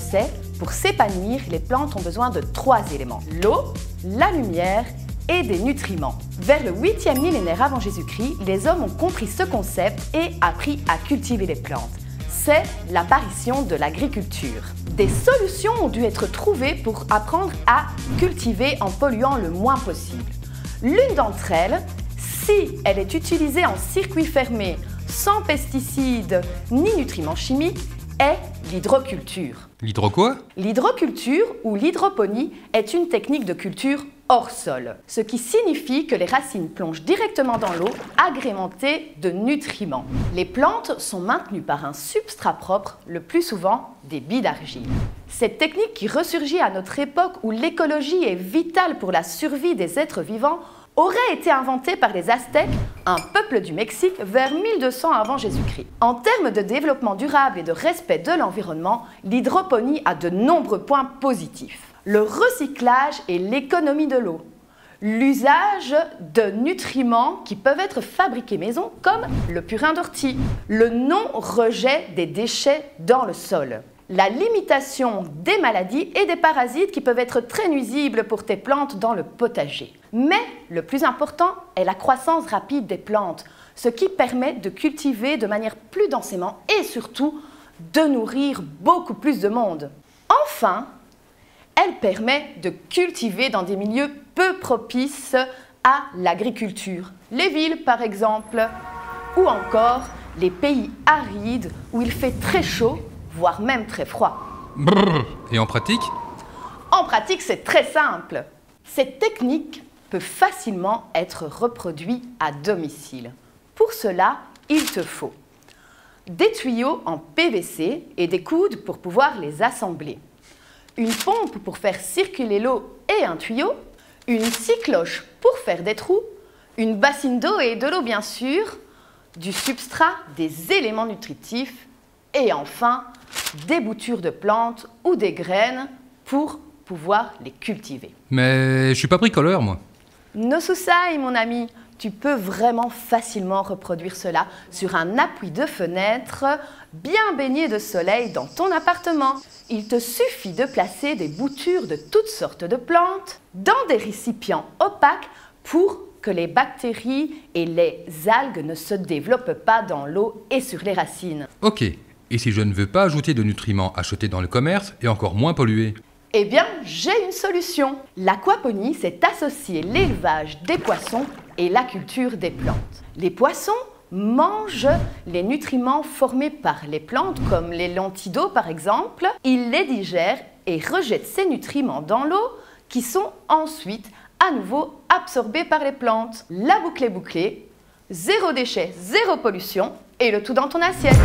sais, pour s'épanouir, les plantes ont besoin de 3 éléments: l'eau, la lumière et des nutriments. Vers le 8e millénaire avant Jésus-Christ, les hommes ont compris ce concept et appris à cultiver les plantes. C'est l'apparition de l'agriculture. Des solutions ont dû être trouvées pour apprendre à cultiver en polluant le moins possible. L'une d'entre elles, si elle est utilisée en circuit fermé, sans pesticides ni nutriments chimiques, est l'hydroculture. L'hydro quoi? L'hydroculture ou l'hydroponie est une technique de culture hors sol, ce qui signifie que les racines plongent directement dans l'eau, agrémentée de nutriments. Les plantes sont maintenues par un substrat propre, le plus souvent des billes d'argile. Cette technique qui ressurgit à notre époque où l'écologie est vitale pour la survie des êtres vivants aurait été inventée par les Aztèques, un peuple du Mexique, vers 1200 avant Jésus-Christ. En termes de développement durable et de respect de l'environnement, l'hydroponie a de nombreux points positifs. Le recyclage et l'économie de l'eau, l'usage de nutriments qui peuvent être fabriqués maison comme le purin d'ortie, le non-rejet des déchets dans le sol, la limitation des maladies et des parasites qui peuvent être très nuisibles pour tes plantes dans le potager. Mais le plus important est la croissance rapide des plantes, ce qui permet de cultiver de manière plus densément et surtout de nourrir beaucoup plus de monde. Enfin, elle permet de cultiver dans des milieux peu propices à l'agriculture. Les villes, par exemple, ou encore les pays arides où il fait très chaud, voire même très froid. Brrr. Et en pratique? En pratique, c'est très simple. Cette technique peut facilement être reproduite à domicile. Pour cela, il te faut des tuyaux en PVC et des coudes pour pouvoir les assembler, une pompe pour faire circuler l'eau et un tuyau, une scie cloche pour faire des trous, une bassine d'eau et de l'eau bien sûr, du substrat, des éléments nutritifs et enfin des boutures de plantes ou des graines pour pouvoir les cultiver. Mais je suis pas bricoleur, moi. No souci, mon ami, tu peux vraiment facilement reproduire cela sur un appui de fenêtre bien baigné de soleil dans ton appartement. Il te suffit de placer des boutures de toutes sortes de plantes dans des récipients opaques pour que les bactéries et les algues ne se développent pas dans l'eau et sur les racines. Ok, et si je ne veux pas ajouter de nutriments achetés dans le commerce et encore moins pollués? Eh bien, j'ai une solution. L'aquaponie, c'est associer l'élevage des poissons et la culture des plantes. Les poissons mangent les nutriments formés par les plantes, comme les lentilles d'eau par exemple. Ils les digèrent et rejettent ces nutriments dans l'eau qui sont ensuite à nouveau absorbés par les plantes. La boucle est bouclée, zéro déchet, zéro pollution et le tout dans ton assiette.